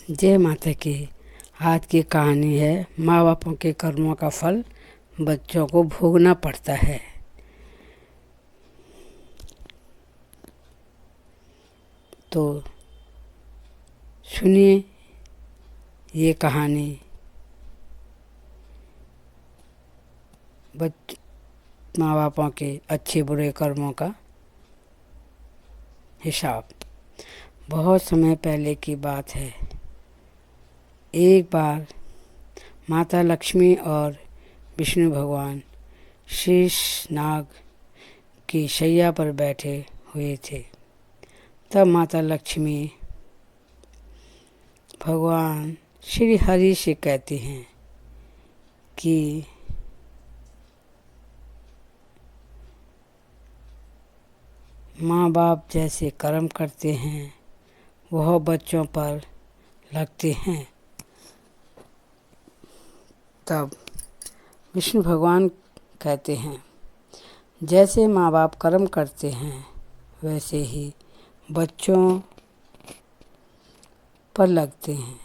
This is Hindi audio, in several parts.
जय माता की। आज की कहानी है माँ बापों के कर्मों का फल बच्चों को भोगना पड़ता है। तो सुनिए ये कहानी। माँ बापों के अच्छे बुरे कर्मों का हिसाब। बहुत समय पहले की बात है। एक बार माता लक्ष्मी और विष्णु भगवान शीश नाग की शैया पर बैठे हुए थे। तब माता लक्ष्मी भगवान श्री हरि से कहती हैं कि माँ बाप जैसे कर्म करते हैं वह बच्चों पर लगते हैं। तब विष्णु भगवान कहते हैं, जैसे माँ बाप कर्म करते हैं वैसे ही बच्चों पर लगते हैं।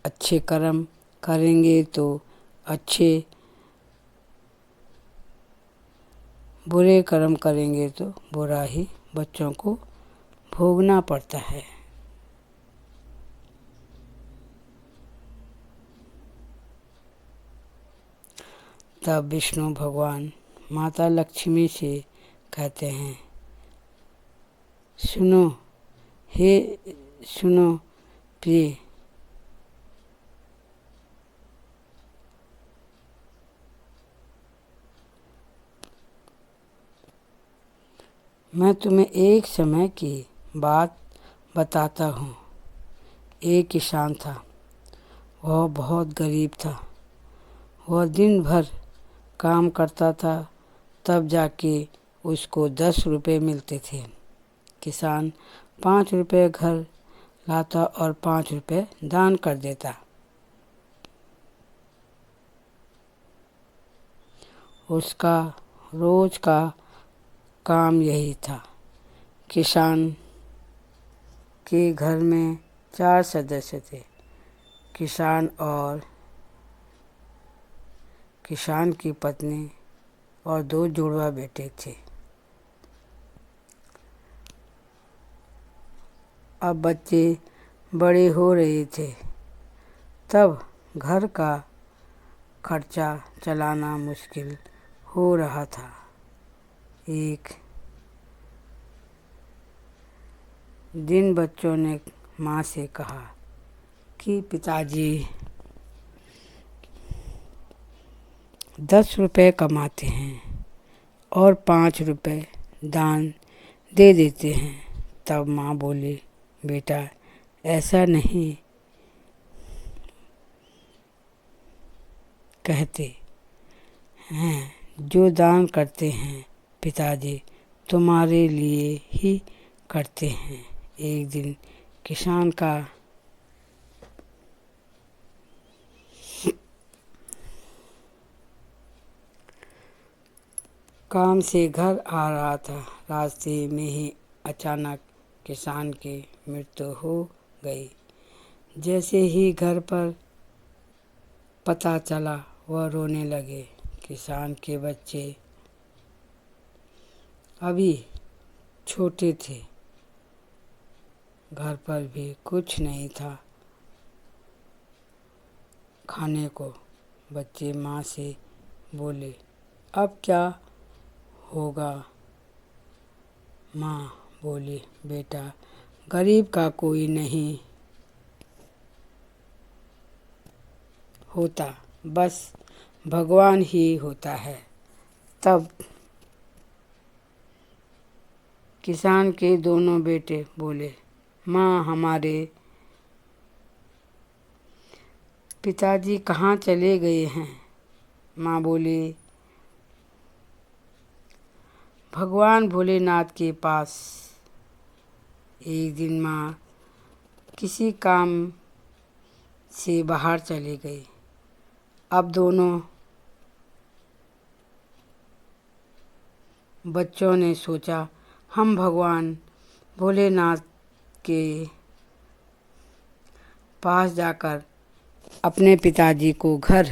अच्छे कर्म करेंगे तो अच्छे, बुरे कर्म करेंगे तो बुरा ही बच्चों को भोगना पड़ता है। तब विष्णु भगवान माता लक्ष्मी से कहते हैं, सुनो प्रिय, मैं तुम्हें एक समय की बात बताता हूँ। एक किसान था। वह बहुत गरीब था। वह दिन भर काम करता था, तब जाके उसको 10 रुपये मिलते थे। किसान 5 रुपये घर लाता और 5 रुपये दान कर देता। उसका रोज का काम यही था। किसान के घर में 4 सदस्य थे। किसान और किसान की पत्नी और 2 जुड़वा बेटे थे। अब बच्चे बड़े हो रहे थे, तब घर का खर्चा चलाना मुश्किल हो रहा था। एक दिन बच्चों ने माँ से कहा कि पिताजी 10 रुपये कमाते हैं और 5 रुपये दान दे देते हैं। तब माँ बोली, बेटा ऐसा नहीं कहते हैं। जो दान करते हैं पिताजी तुम्हारे लिए ही करते हैं। एक दिन किसान का काम से घर आ रहा था। रास्ते में ही अचानक किसान की मृत्यु हो गई। जैसे ही घर पर पता चला वह रोने लगे। किसान के बच्चे अभी छोटे थे। घर पर भी कुछ नहीं था खाने को। बच्चे माँ से बोले, अब क्या होगा? माँ बोली, बेटा गरीब का कोई नहीं होता, बस भगवान ही होता है। तब किसान के दोनों बेटे बोले, माँ हमारे पिताजी कहाँ चले गए हैं? माँ बोली, भगवान भोलेनाथ के पास। एक दिन माँ किसी काम से बाहर चली गई। अब दोनों बच्चों ने सोचा, हम भगवान भोलेनाथ के पास जाकर अपने पिताजी को घर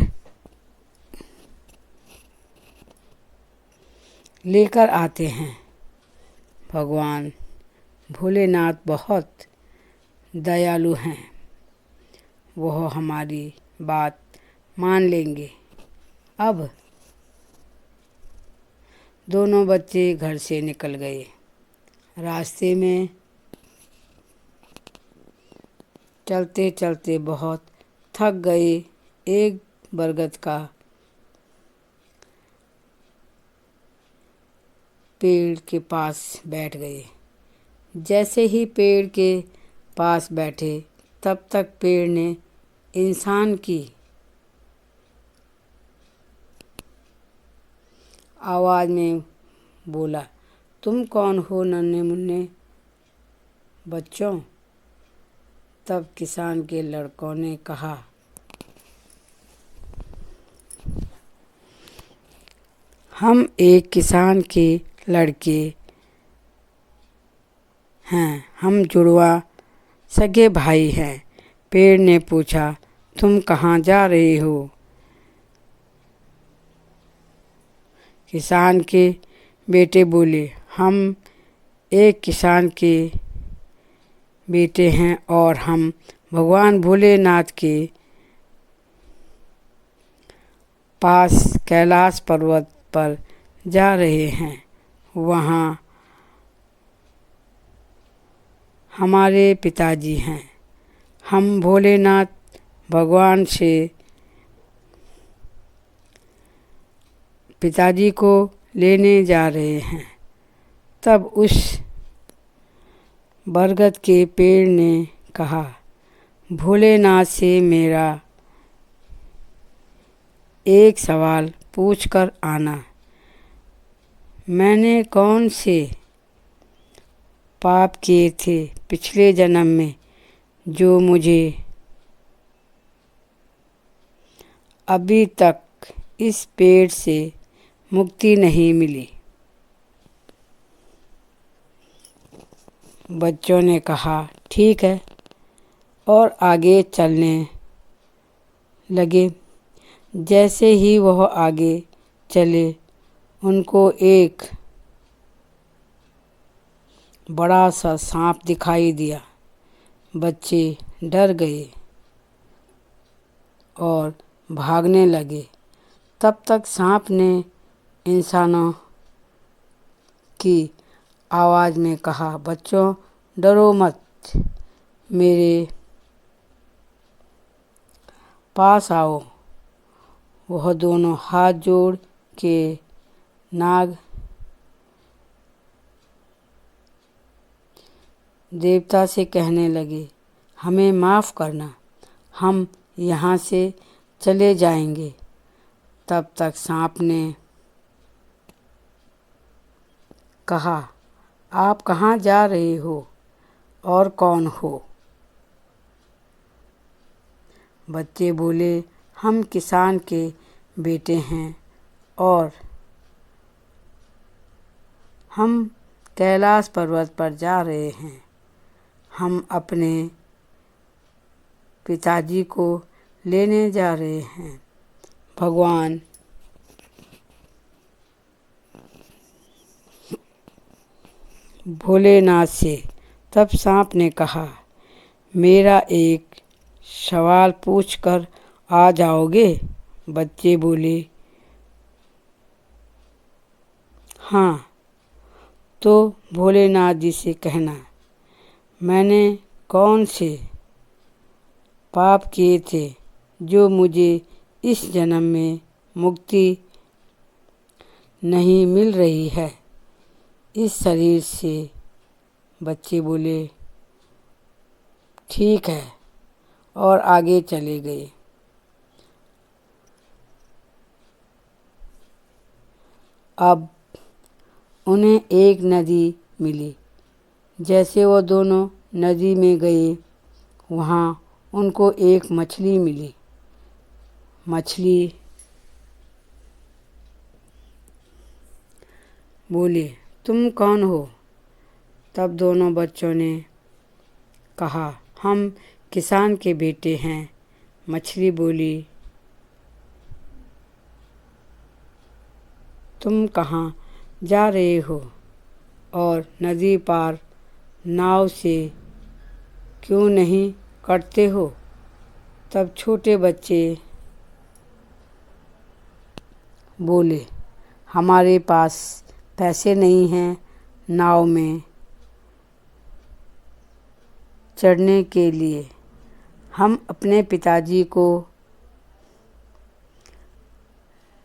लेकर आते हैं। भगवान भोलेनाथ बहुत दयालु हैं, वह हमारी बात मान लेंगे। अब दोनों बच्चे घर से निकल गए। रास्ते में चलते चलते बहुत थक गए। एक बरगद का पेड़ के पास बैठ गए। जैसे ही पेड़ के पास बैठे तब तक पेड़ ने इंसान की आवाज़ में बोला, तुम कौन हो नन्हे मुन्ने बच्चों? तब किसान के लड़कों ने कहा, हम एक किसान के लड़के हैं, हम जुड़वा सगे भाई हैं। पेड़ ने पूछा, तुम कहाँ जा रहे हो? किसान के बेटे बोले, हम एक किसान के बेटे हैं और हम भगवान भोलेनाथ के पास कैलाश पर्वत पर जा रहे हैं। वहाँ हमारे पिताजी हैं। हम भोलेनाथ भगवान से पिताजी को लेने जा रहे हैं। तब उस बरगद के पेड़ ने कहा, भोलेनाथ से मेरा एक सवाल पूछ कर आना। मैंने कौन से पाप किए थे पिछले जन्म में जो मुझे अभी तक इस पेड़ से मुक्ति नहीं मिली? बच्चों ने कहा, ठीक है, और आगे चलने लगे। जैसे ही वह आगे चले उनको एक बड़ा सा सांप दिखाई दिया। बच्चे डर गए और भागने लगे। तब तक सांप ने इंसानों की आवाज़ में कहा, बच्चों डरो मत, मेरे पास आओ। वह दोनों हाथ जोड़ के नाग देवता से कहने लगे, हमें माफ़ करना, हम यहाँ से चले जाएंगे। तब तक सांप ने कहा, आप कहाँ जा रहे हो और कौन हो? बच्चे बोले, हम किसान के बेटे हैं और हम कैलाश पर्वत पर जा रहे हैं। हम अपने पिताजी को लेने जा रहे हैं। भगवान भोलेनाथ से। तब सांप ने कहा, मेरा एक सवाल पूछ कर आ जाओगे? बच्चे बोले, हाँ। तो भोलेनाथ जी से कहना, मैंने कौन से पाप किए थे जो मुझे इस जन्म में मुक्ति नहीं मिल रही है इस शरीर से? बच्चे बोले, ठीक है, और आगे चले गए। अब उन्हें एक नदी मिली। जैसे वो दोनों नदी में गए वहाँ उनको एक मछली मिली। मछली बोली, तुम कौन हो? तब दोनों बच्चों ने कहा, हम किसान के बेटे हैं। मछली बोली, तुम कहाँ जा रहे हो और नदी पार नाव से क्यों नहीं करते हो? तब छोटे बच्चे बोले, हमारे पास पैसे नहीं हैं नाव में चढ़ने के लिए। हम अपने पिताजी को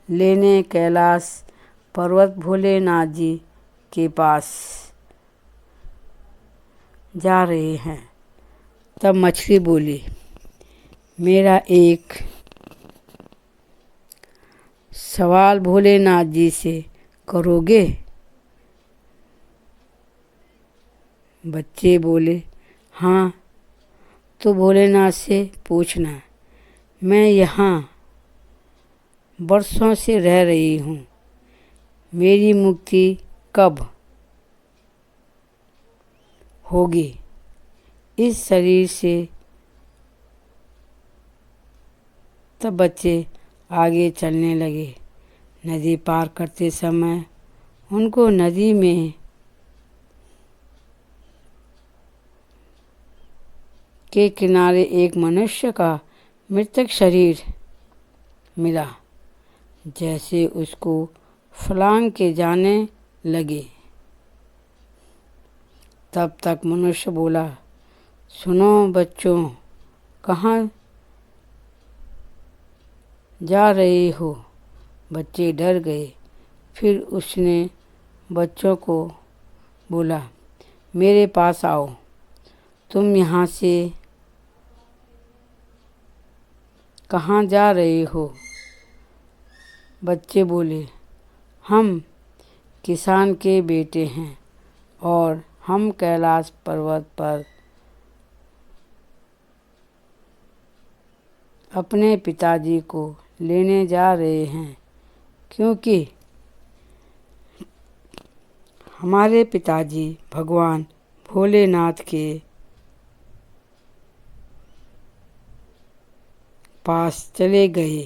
लेने कैलाश पर्वत भोलेनाथ जी के पास जा रहे हैं। तब मछली बोली, मेरा एक सवाल भोलेनाथ जी से करोगे? बच्चे बोले, हाँ, तो भोलेनाथ से पूछना। मैं यहाँ बरसों से रह रही हूँ, मेरी मुक्ति कब होगी इस शरीर से? तब बच्चे आगे चलने लगे। नदी पार करते समय उनको नदी में के किनारे एक मनुष्य का मृतक शरीर मिला। जैसे उसको फलांग के जाने लगे, तब तक मनुष्य बोला, सुनो बच्चों, कहाँ जा रहे हो? बच्चे डर गए। फिर उसने बच्चों को बोला, मेरे पास आओ, तुम यहाँ से कहाँ जा रहे हो? बच्चे बोले, हम किसान के बेटे हैं और हम कैलाश पर्वत पर अपने पिताजी को लेने जा रहे हैं, क्योंकि हमारे पिताजी भगवान भोलेनाथ के पास चले गए।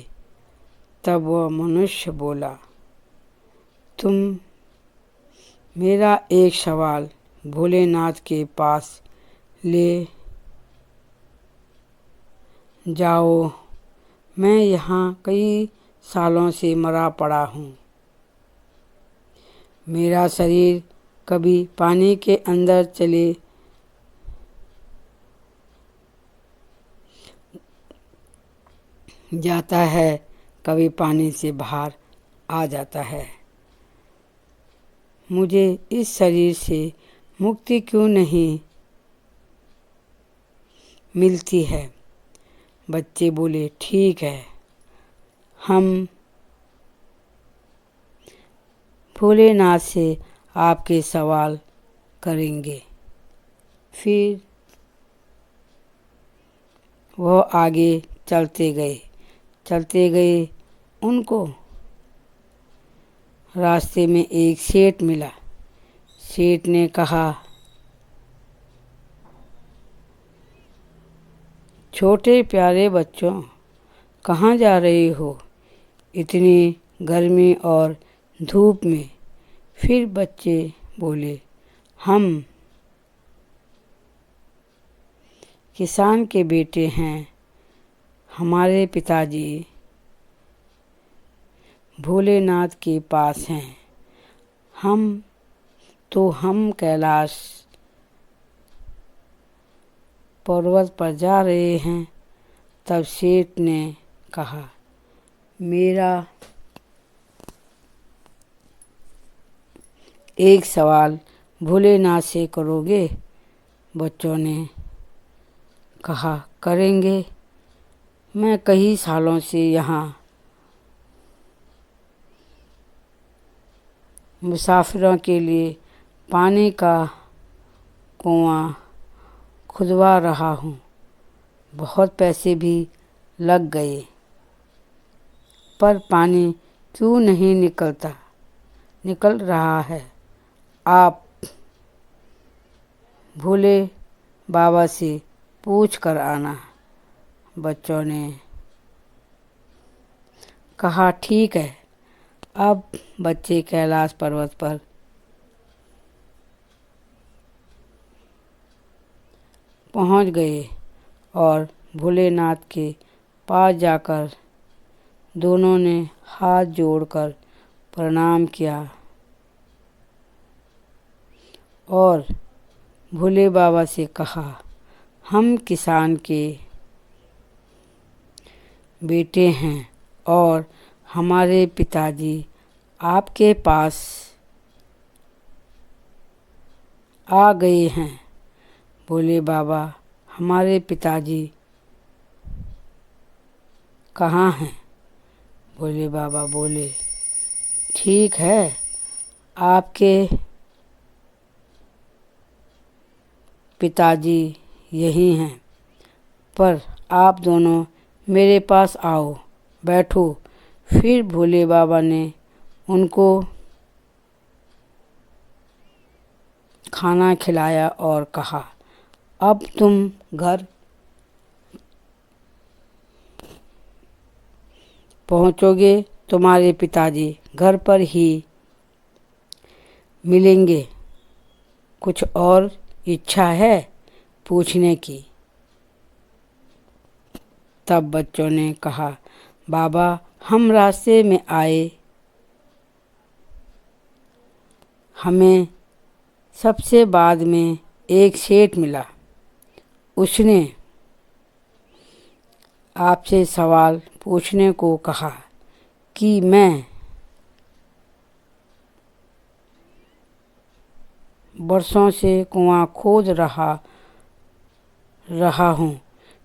तब वह मनुष्य बोला, तुम मेरा एक सवाल भोलेनाथ के पास ले जाओ। मैं यहाँ कई सालों से मरा पड़ा हूँ। मेरा शरीर कभी पानी के अंदर चले जाता है, कभी पानी से बाहर आ जाता है। मुझे इस शरीर से मुक्ति क्यों नहीं मिलती है? बच्चे बोले, ठीक है, हम भोलेनाथ से आपके सवाल करेंगे। फिर वह आगे चलते गए। उनको रास्ते में एक सेठ मिला। सेठ ने कहा, छोटे प्यारे बच्चों, कहाँ जा रहे हो इतनी गर्मी और धूप में? फिर बच्चे बोले, हम किसान के बेटे हैं, हमारे पिताजी भोलेनाथ के पास हैं। हम कैलाश पर्वत पर जा रहे हैं। तब सेठ ने कहा, मेरा एक सवाल भोलेनाथ से करोगे? बच्चों ने कहा, करेंगे। मैं कई सालों से यहाँ मुसाफिरों के लिए पानी का कुआं खुदवा रहा हूँ। बहुत पैसे भी लग गए, पर पानी क्यों नहीं निकल रहा है? आप भोले बाबा से पूछ कर आना। बच्चों ने कहा ठीक है। अब बच्चे कैलाश पर्वत पर पहुंच गए और भोलेनाथ के पास जाकर दोनों ने हाथ जोड़कर प्रणाम किया और भोले बाबा से कहा, हम किसान के बेटे हैं और हमारे पिताजी आपके पास आ गए हैं। भोले बाबा, हमारे पिताजी कहाँ हैं? भोले बाबा बोले, ठीक है, आपके पिताजी यही हैं, पर आप दोनों मेरे पास आओ, बैठो। फिर भोले बाबा ने उनको खाना खिलाया और कहा, अब तुम घर पहुँचोगे, तुम्हारे पिताजी घर पर ही मिलेंगे। कुछ और इच्छा है पूछने की? तब बच्चों ने कहा, बाबा, हम रास्ते में आए, हमें सबसे बाद में एक सेठ मिला। उसने आपसे सवाल पूछने को कहा कि मैं बरसों से कुआं खोद रहा हूँ,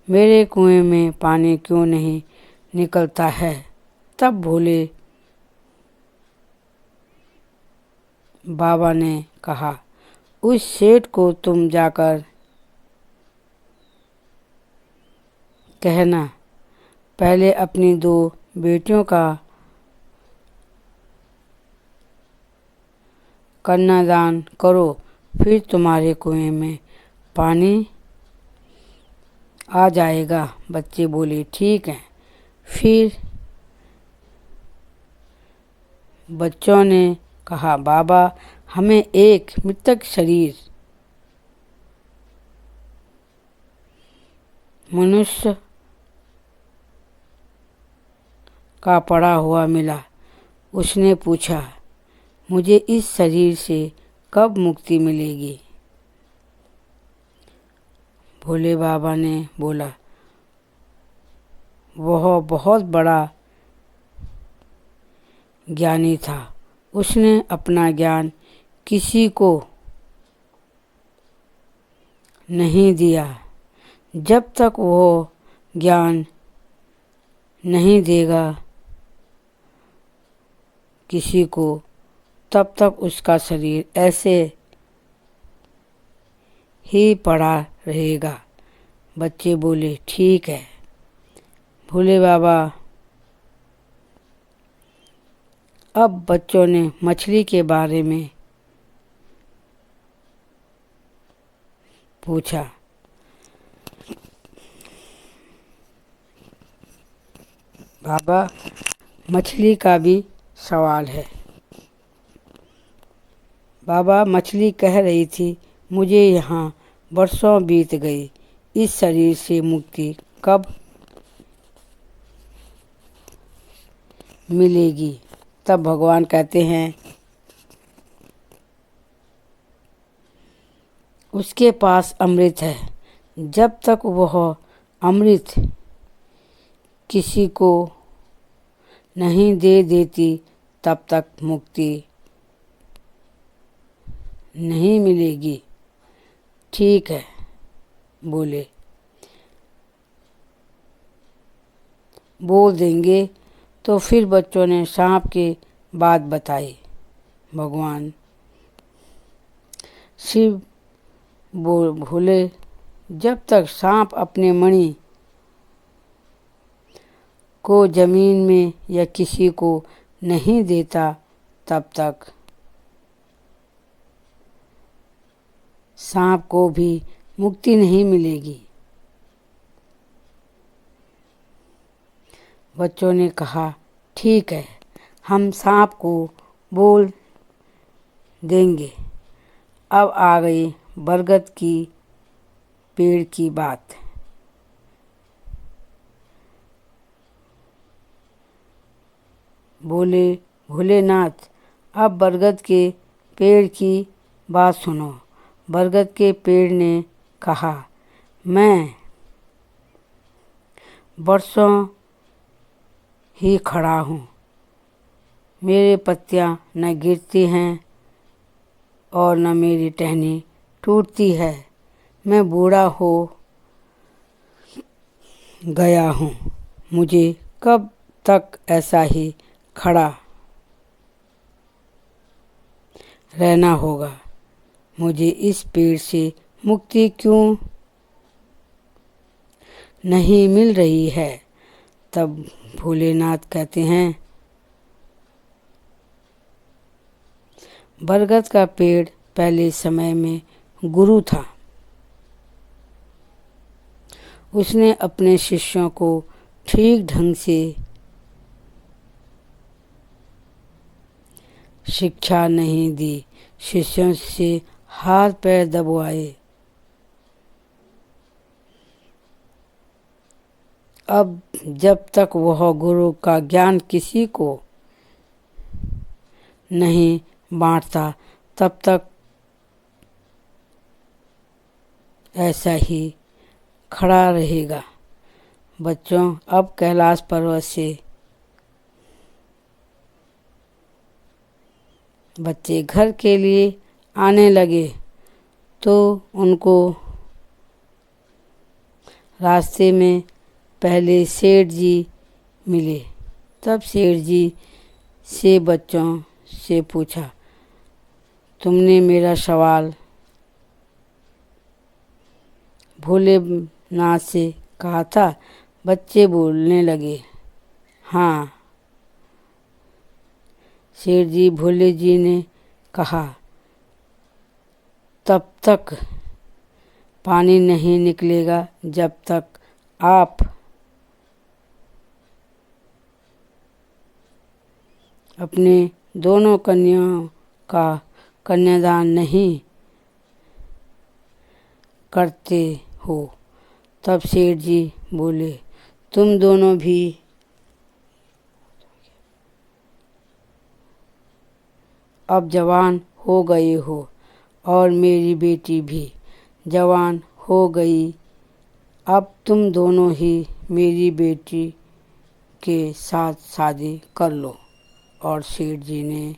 मेरे कुएं में पानी क्यों नहीं निकलता है? तब भोले बाबा ने कहा, उस सेठ को तुम जाकर कहना, पहले अपनी 2 बेटियों का कन्यादान करो, फिर तुम्हारे कुएं में पानी आ जाएगा। बच्चे बोले, ठीक है। फिर बच्चों ने कहा, बाबा, हमें एक मृतक शरीर मनुष्य का पड़ा हुआ मिला। उसने पूछा, मुझे इस शरीर से कब मुक्ति मिलेगी? भोले बाबा ने बोला, वह बहुत बड़ा ज्ञानी था, उसने अपना ज्ञान किसी को नहीं दिया। जब तक वो ज्ञान नहीं देगा किसी को, तब तक उसका शरीर ऐसे ही पड़ा रहेगा। बच्चे बोले, ठीक है। भोले बाबा अब बच्चों ने मछली के बारे में पूछा। बाबा, मछली का भी सवाल है। बाबा, मछली कह रही थी, मुझे यहाँ बरसों बीत गई, इस शरीर से मुक्ति कब मिलेगी? तब भगवान कहते हैं, उसके पास अमृत है, जब तक वह अमृत किसी को नहीं दे देती, तब तक मुक्ति नहीं मिलेगी। ठीक है, बोल देंगे। तो फिर बच्चों ने सांप की बात बताई। भगवान शिव बोले, जब तक सांप अपने मणि को जमीन में या किसी को नहीं देता, तब तक सांप को भी मुक्ति नहीं मिलेगी। बच्चों ने कहा, ठीक है, हम सांप को बोल देंगे। अब आ गई बरगद की पेड़ की बात। बोले भोलेनाथ, अब बरगद के पेड़ की बात सुनो। बरगद के पेड़ ने कहा, मैं बरसों ही खड़ा हूँ, मेरे पत्तियाँ न गिरती हैं और न मेरी टहनी टूटती है। मैं बूढ़ा हो गया हूँ, मुझे कब तक ऐसा ही खड़ा रहना होगा। मुझे इस पेड़ से मुक्ति क्यों नहीं मिल रही है। तब भोलेनाथ कहते हैं, बरगद का पेड़ पहले समय में गुरु था। उसने अपने शिष्यों को ठीक ढंग से शिक्षा नहीं दी, शिष्यों से हाथ पैर दबवाए। अब जब तक वह गुरु का ज्ञान किसी को नहीं बांटता, तब तक ऐसा ही खड़ा रहेगा। बच्चों, अब कैलाश पर्वत से बच्चे घर के लिए आने लगे तो उनको रास्ते में पहले सेठ जी मिले। तब सेठ जी से बच्चों से पूछा, तुमने मेरा सवाल भोलेनाथ से कहा था। बच्चे बोलने लगे, हाँ। सेठ जी भोले जी ने कहा, तब तक पानी नहीं निकलेगा जब तक आप अपने दोनों कन्याओं का कन्यादान नहीं करते हो। तब सेठ जी बोले, तुम दोनों भी अब जवान हो गए हो और मेरी बेटी भी जवान हो गई। अब तुम दोनों ही मेरी बेटी के साथ शादी कर लो। और सेठ जी ने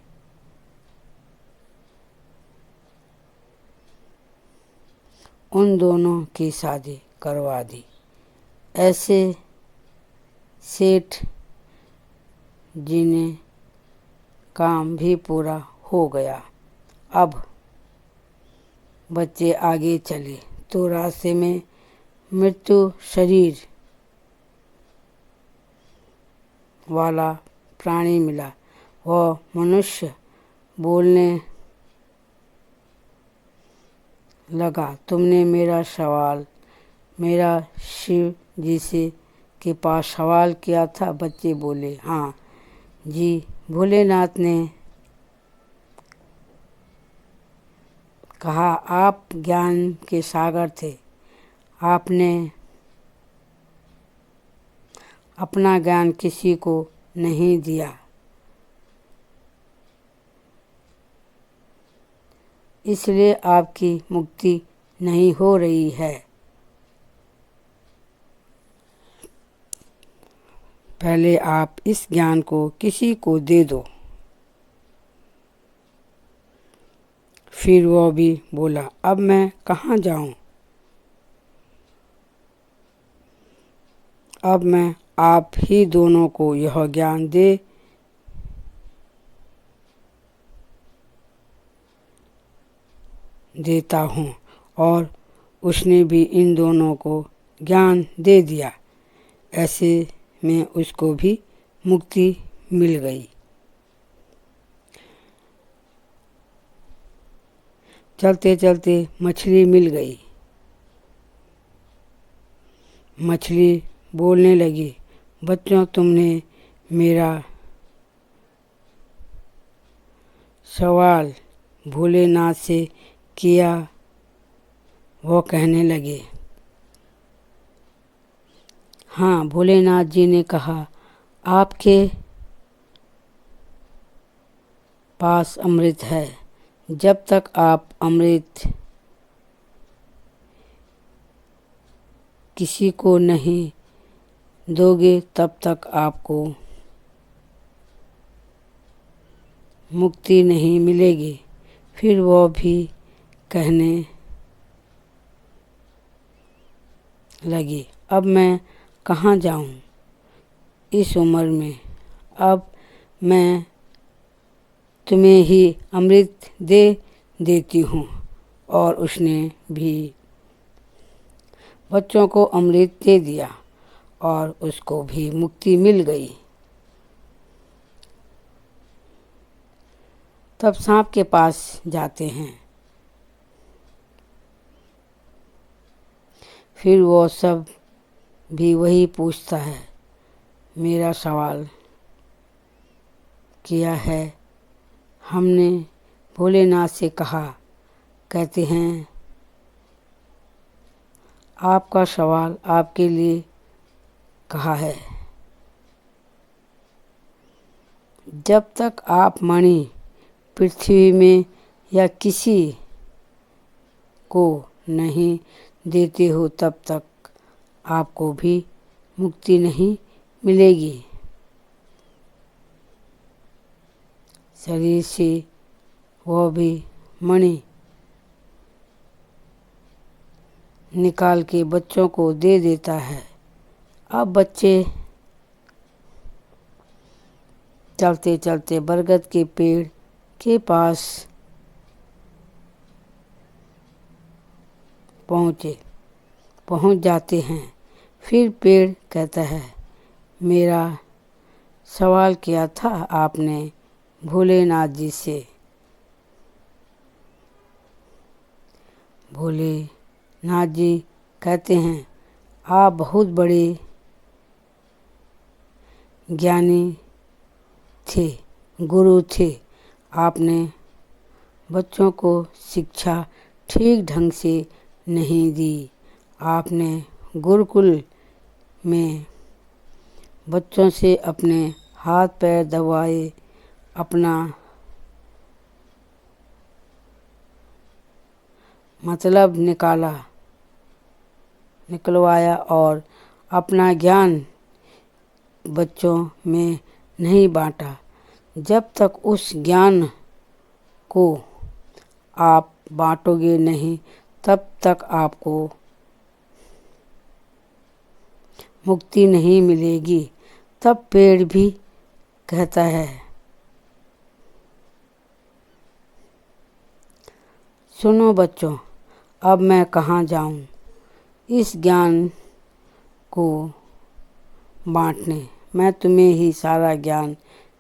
उन दोनों की शादी करवा दी। ऐसे सेठ जी ने काम भी पूरा हो गया। अब बच्चे आगे चले तो रास्ते में मृत्यु शरीर वाला प्राणी मिला। वह मनुष्य बोलने लगा, तुमने मेरा सवाल मेरा शिव जी से के पास सवाल किया था। बच्चे बोले, हाँ जी। भोलेनाथ ने कहा, आप ज्ञान के सागर थे, आपने अपना ज्ञान किसी को नहीं दिया, इसलिए आपकी मुक्ति नहीं हो रही है। पहले आप इस ज्ञान को किसी को दे दो। फिर वह भी बोला, अब मैं कहाँ जाऊँ? अब मैं आप ही दोनों को यह ज्ञान देता हूँ। और उसने भी इन दोनों को ज्ञान दे दिया। ऐसे में उसको भी मुक्ति मिल गई। चलते चलते मछली मिल गई। मछली बोलने लगी, बच्चों, तुमने मेरा सवाल भोलेनाथ से किया। वो कहने लगे। हाँ, भोलेनाथ जी ने कहा, आपके पास अमृत है। जब तक आप अमृत किसी को नहीं दोगे तब तक आपको मुक्ति नहीं मिलेगी। फिर वो भी कहने लगी, अब मैं कहाँ जाऊँ इस उम्र में। अब मैं तुम्हें ही अमृत दे देती हूँ। और उसने भी बच्चों को अमृत दे दिया और उसको भी मुक्ति मिल गई। तब सांप के पास जाते हैं। फिर वो सब भी वही पूछता है, मेरा सवाल किया है हमने भोलेनाथ से कहा। कहते हैं, आपका सवाल आपके लिए कहा है। जब तक आप मणि पृथ्वी में या किसी को नहीं देते हो तब तक आपको भी मुक्ति नहीं मिलेगी। शरीर से वो भी मणि निकाल के बच्चों को दे देता है। अब बच्चे चलते चलते बरगद के पेड़ के पास पहुंच जाते हैं। फिर पेड़ कहता है, मेरा सवाल किया था आपने भोलेनाथ जी से। भोलेनाथ जी कहते हैं, आप बहुत बड़े ज्ञानी थे, गुरु थे। आपने बच्चों को शिक्षा ठीक ढंग से नहीं दी। आपने गुरुकुल में बच्चों से अपने हाथ पैर दबाए, अपना मतलब निकलवाया और अपना ज्ञान बच्चों में नहीं बांटा। जब तक उस ज्ञान को आप बांटोगे नहीं तब तक आपको मुक्ति नहीं मिलेगी। तब पेड़ भी कहता है, सुनो बच्चों, अब मैं कहाँ जाऊँ इस ज्ञान को बांटने। मैं तुम्हें ही सारा ज्ञान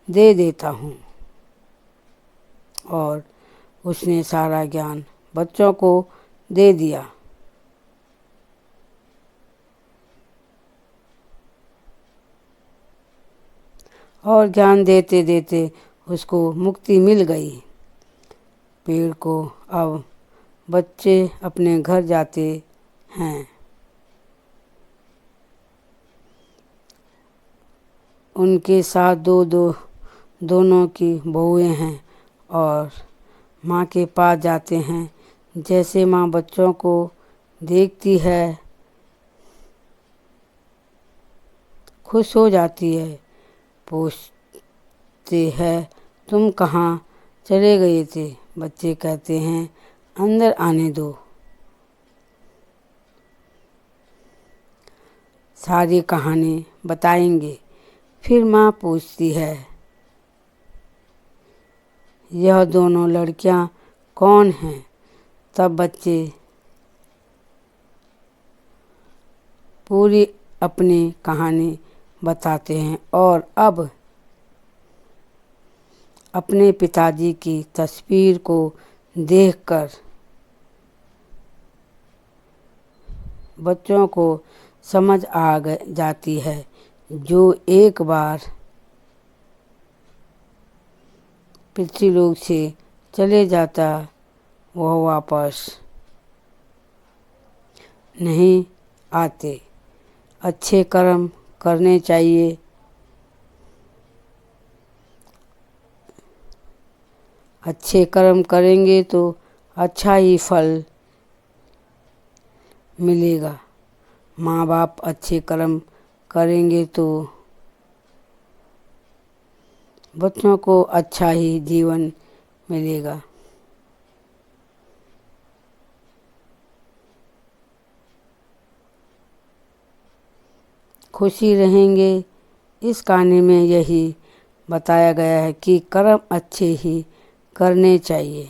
दे देता हूँ। और उसने सारा ज्ञान बच्चों को दे दिया। और ज्ञान देते देते उसको मुक्ति मिल गई। पेड़ को अब बच्चे अपने घर जाते हैं। उनके साथ दोनों की बहुएं हैं और माँ के पास जाते हैं। जैसे माँ बच्चों को देखती है खुश हो जाती है। पूछते हैं, तुम कहाँ चले गए थे? बच्चे कहते हैं, अंदर आने दो, सारी कहानी बताएंगे। फिर माँ पूछती है, यह दोनों लड़कियां कौन हैं? तब बच्चे पूरी अपनी कहानी बताते हैं और अब अपने पिताजी की तस्वीर को देखकर बच्चों को समझ जाती है जो एक बार पृथ्वीलोक से चले जाता वह वापस नहीं आते। अच्छे कर्म करने चाहिए। अच्छे कर्म करेंगे तो अच्छा ही फल मिलेगा। माँ बाप अच्छे कर्म करेंगे तो बच्चों को अच्छा ही जीवन मिलेगा। खुशी रहेंगे। इस कहानी में यही बताया गया है कि कर्म अच्छे ही करने चाहिए।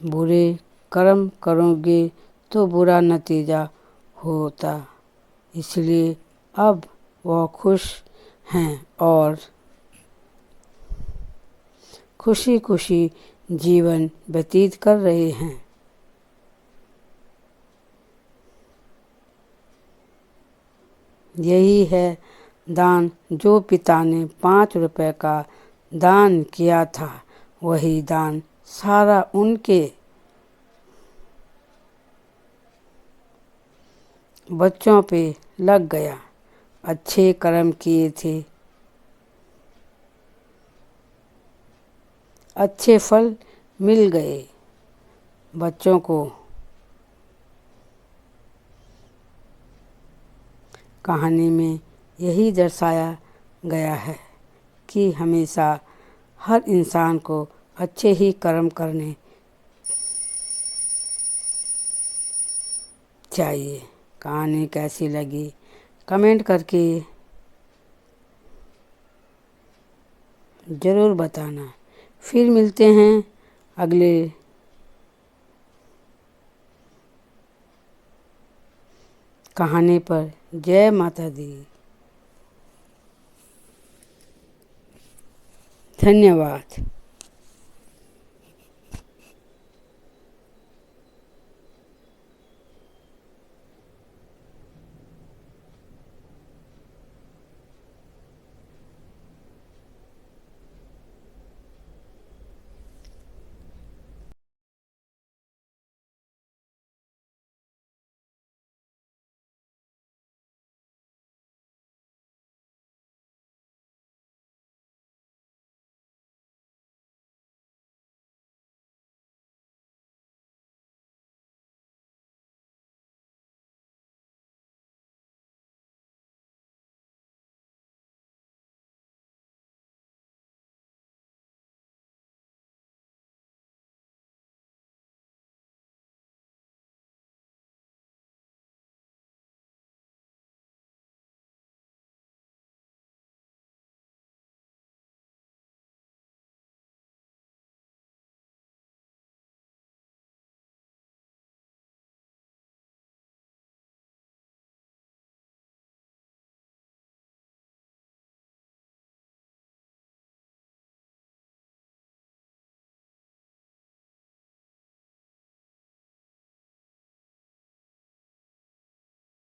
बुरे कर्म करोगे तो बुरा नतीजा होता। इसलिए अब वह खुश हैं और खुशी खुशी जीवन व्यतीत कर रहे हैं। यही है दान। जो पिता ने 5 रुपए का दान किया था वही दान सारा उनके बच्चों पे लग गया। अच्छे कर्म किए थे, अच्छे फल मिल गए बच्चों को। कहानी में यही दर्शाया गया है कि हमेशा हर इंसान को अच्छे ही कर्म करने चाहिए। कहानी कैसी लगी कमेंट करके ज़रूर बताना। फिर मिलते हैं अगले कहानी पर। जय माता दी। धन्यवाद।